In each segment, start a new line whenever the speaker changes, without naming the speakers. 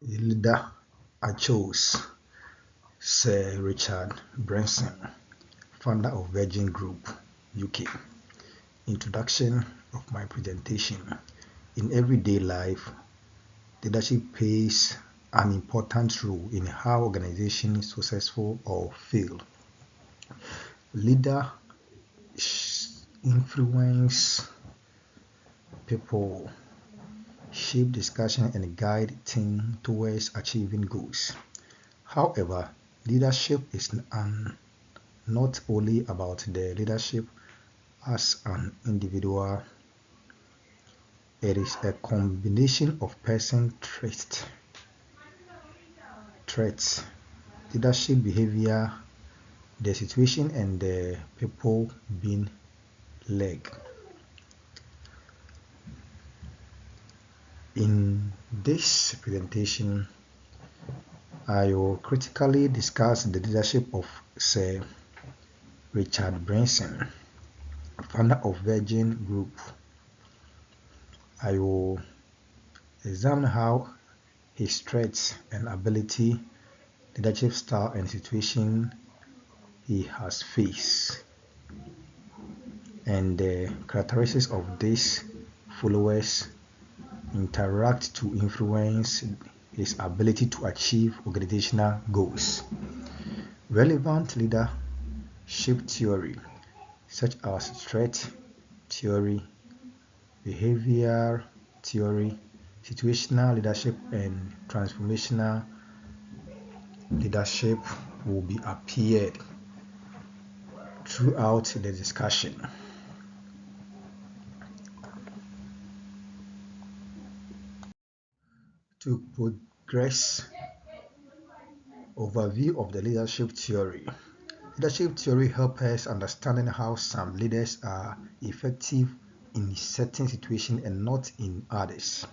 The leader I chose, Sir Richard Branson, founder of Virgin Group, UK. Introduction of my presentation. In everyday life, leadership plays an important role in how organizations successful or fail. Leader influence people, shape discussion and guide team towards achieving goals. However, leadership is not only about the leadership as an individual. It is a combination of person traits, leadership behavior, the situation, and the people being led. In this presentation, I will critically discuss the leadership of Sir Richard Branson, founder of Virgin Group. I will examine how his strengths and ability, leadership style, and situation he has faced, and the characteristics of these followers interact to influence his ability to achieve organizational goals. Relevant leadership theory, such as threat theory, behavioral theory, situational leadership, and transformational leadership, will be appeared throughout the discussion. To progress, overview of the leadership theory. Leadership theory helps us understanding how some leaders are effective in certain situations and not in others.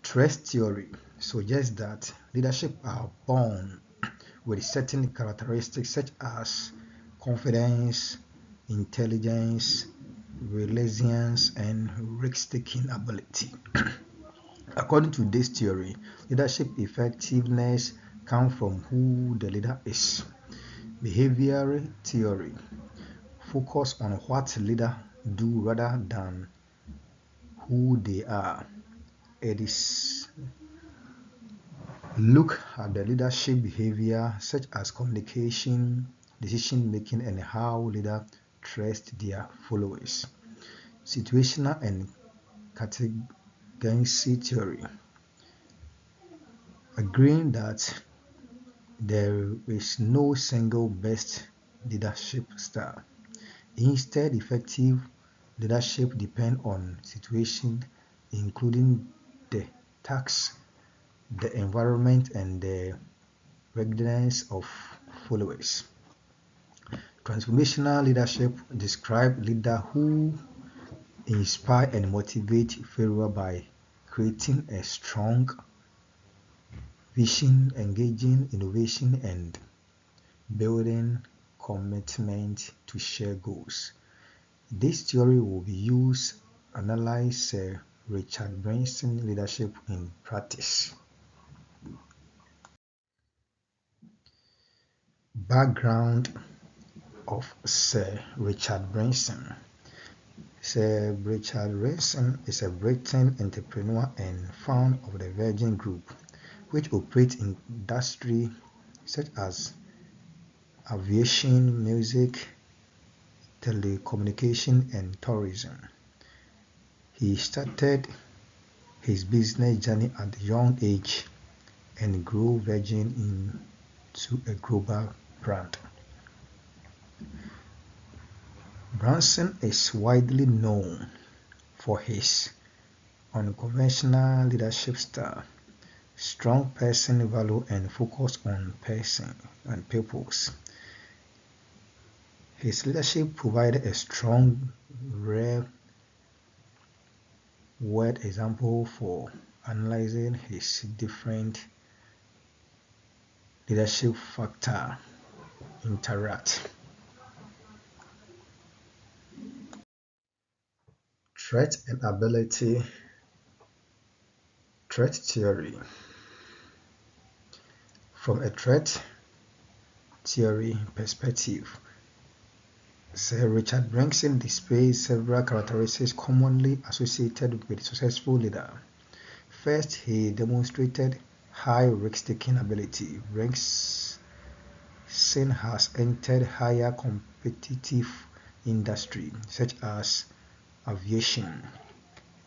Trust theory suggests that leadership are born with certain characteristics such as confidence, intelligence, resilience, and risk-taking ability. According to this theory, leadership effectiveness comes from who the leader is. Behavioral theory focus on what leaders do rather than who they are. It is look at the leadership behavior such as communication, decision making, and how leaders trust their followers. Situational and contingency theory, agreeing that there is no single best leadership style. Instead, effective leadership depends on situation, including the task, the environment, and the readiness of followers. Transformational leadership describes leaders who inspire and motivate followers by creating a strong vision, engaging innovation, and building commitment to share goals. This theory will be used to analyze Sir Richard Branson's leadership in practice. Background of Sir Richard Branson. Sir Richard Branson is a British entrepreneur and founder of the Virgin Group, which operates in industries such as aviation, music, telecommunication, and tourism. He started his business journey at a young age and grew Virgin into a global brand. Branson is widely known for his unconventional leadership style, strong person value, and focus on person and purpose. His leadership provided a strong real-world example for analyzing his different leadership factors interact. Threat and ability. Threat theory. From a threat theory perspective, Sir Richard Branson displays several characteristics commonly associated with successful leader. First, he demonstrated high risk-taking ability. Branson has entered higher competitive industry such as aviation,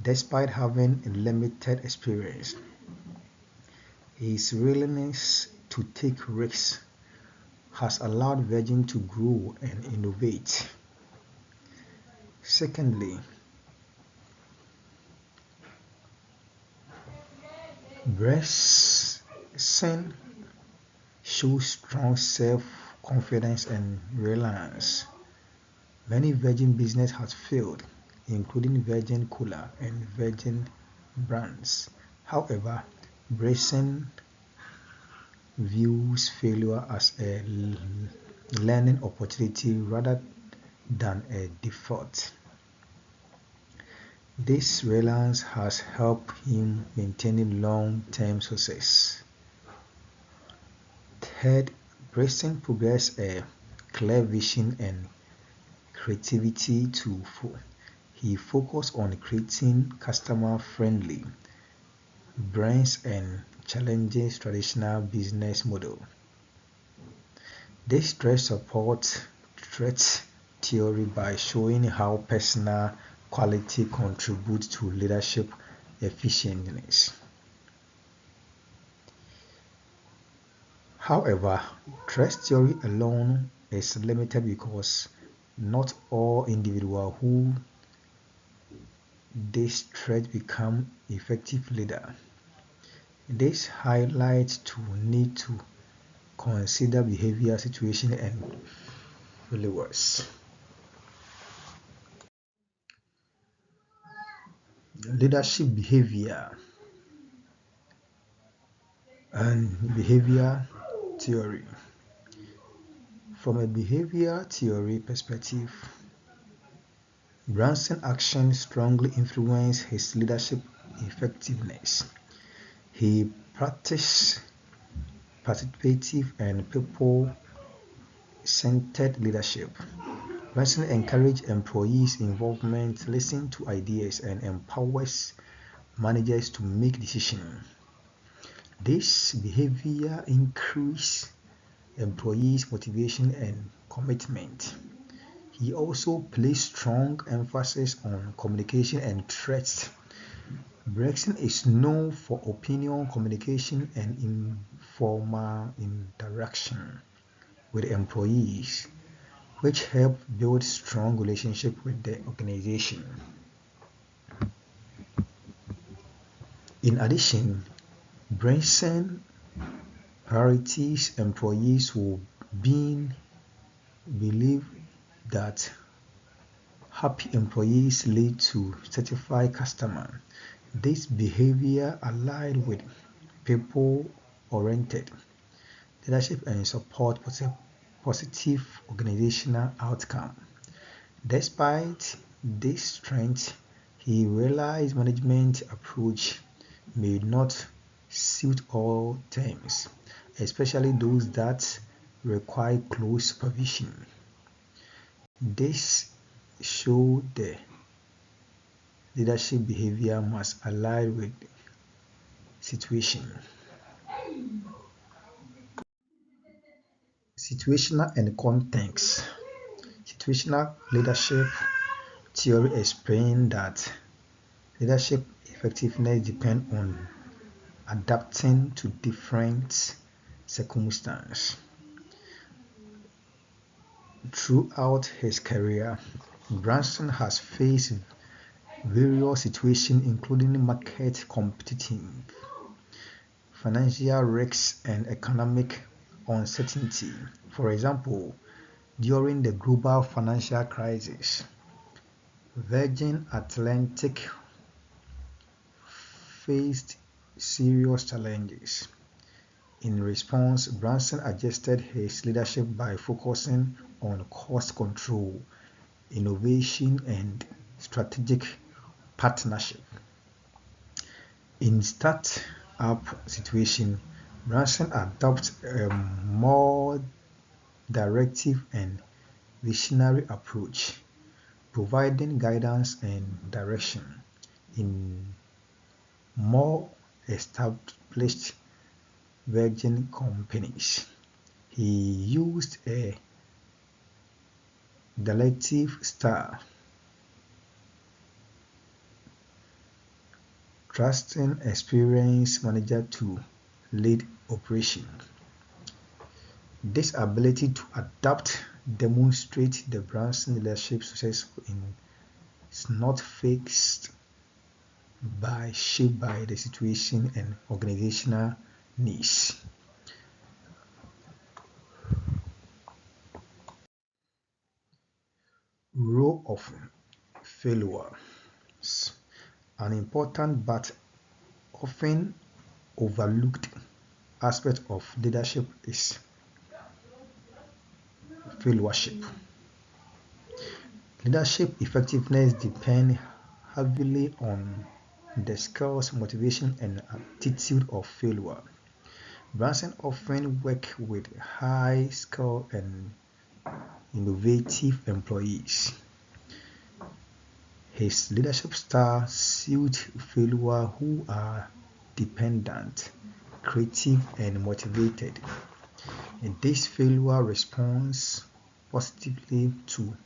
despite having limited experience. His willingness to take risks has allowed Virgin to grow and innovate. Secondly, Branson shows strong self-confidence and reliance. Many Virgin businesses have failed, including Virgin Cola and Virgin brands. However, Branson views failure as a learning opportunity rather than a default. This reliance has helped him maintain long-term success. Third, Branson possesses a clear vision and creativity he focused on creating customer-friendly brands and challenging traditional business model. This supports threat theory by showing how personal quality contributes to leadership effectiveness. However, threat theory alone is limited because not all individuals who this threat become effective leaders. This highlights the need to consider behavior, situation, and followers. Leadership behavior and behavior theory. From a behavior theory perspective, Branson's actions strongly influence his leadership effectiveness. He practiced participative and people-centered leadership. Branson encourages employees' involvement, listens to ideas, and empowers managers to make decisions. This behavior increases employees' motivation and commitment. He also placed strong emphasis on communication and trust. Branson is known for open communication and informal interaction with employees, which help build strong relationships with the organization. In addition, Branson prioritizes employees who believe that happy employees lead to satisfied customers. This behavior aligns with people-oriented leadership and support positive organizational outcomes. Despite this strength, he realized management approach may not suit all teams, especially those that require close supervision. This shows the leadership behavior must align with situation. Situational and context. Situational leadership theory explains that leadership effectiveness depends on adapting to different circumstances. Throughout his career, Branson has faced various situations including market competition, financial risks, and economic uncertainty. For example, during the global financial crisis, Virgin Atlantic faced serious challenges. In response, Branson adjusted his leadership by focusing on cost control, innovation, and strategic partnership. In start-up situation, Branson adopts a more directive and visionary approach, providing guidance and direction. In more established Virgin companies, he used a delegative style, trusting experienced manager to lead operations. This ability to adapt demonstrates the Branson leadership success is not fixed by shaped by the situation and organizational needs. Role of failures. An important but often overlooked aspect of leadership is followership. Leadership effectiveness depends heavily on the skills, motivation, and attitude of follower. Branson often works with high skilled and innovative employees. His leadership style suits followers who are dependent, creative, and motivated. And this follower responds positively to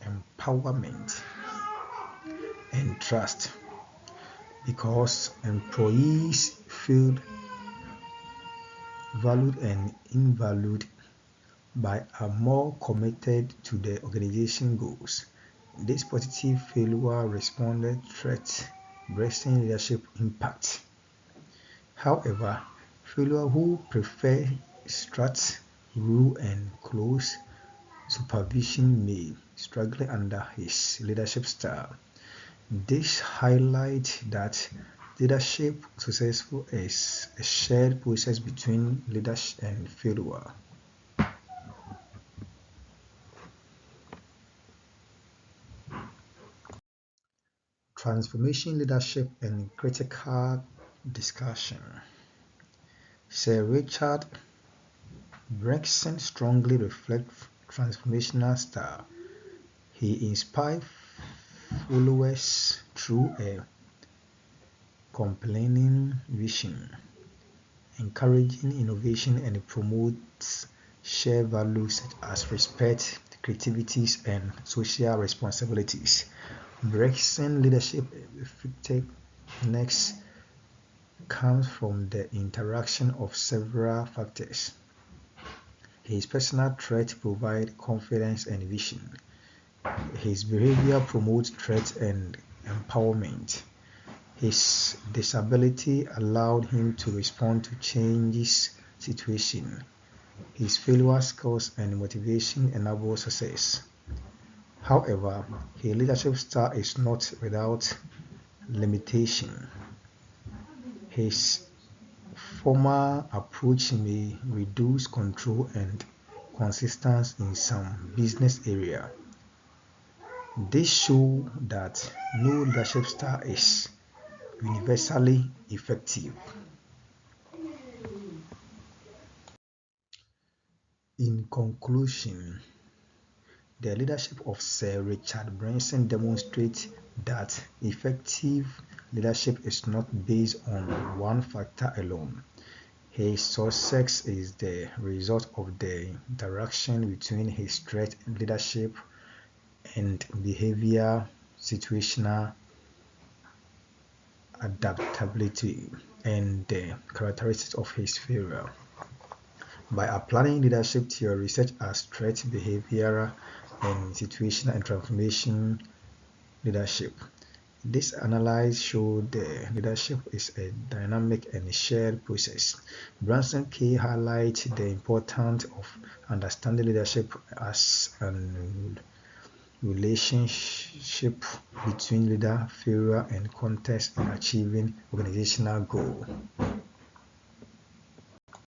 empowerment and trust because employees feel valued and invalued by are more committed to the organization goals. This positive failure responded threat bracing leadership impact. However, failure who prefer strict rule and close supervision may struggle under his leadership style. This highlights that leadership successful is a shared process between leaders and follower. Transformation leadership and critical discussion. Sir Richard Branson strongly reflects transformational style. He inspires followers through a compelling vision, encouraging innovation and promotes shared values such as respect, creativity, and social responsibilities. Brexit leadership effectiveness comes from the interaction of several factors. His personal traits provide confidence and vision. His behavior promotes trust and empowerment. His disability allowed him to respond to changes situation. His failure skills and motivation enable success. However, his leadership style is not without limitation. His formal approach may reduce control and consistency in some business area. This shows that no leadership style is universally effective. In conclusion, the leadership of Sir Richard Branson demonstrates that effective leadership is not based on one factor alone. His success is the result of the interaction between his strength in leadership and behavior, situational adaptability, and the characteristics of his failure. By applying leadership theories such as threat, behavioral, and situational and transformation leadership, this analysis showed the leadership is a dynamic and shared process. Branson K highlights the importance of understanding leadership as an relationship between leader, failure, and context in achieving organizational goals.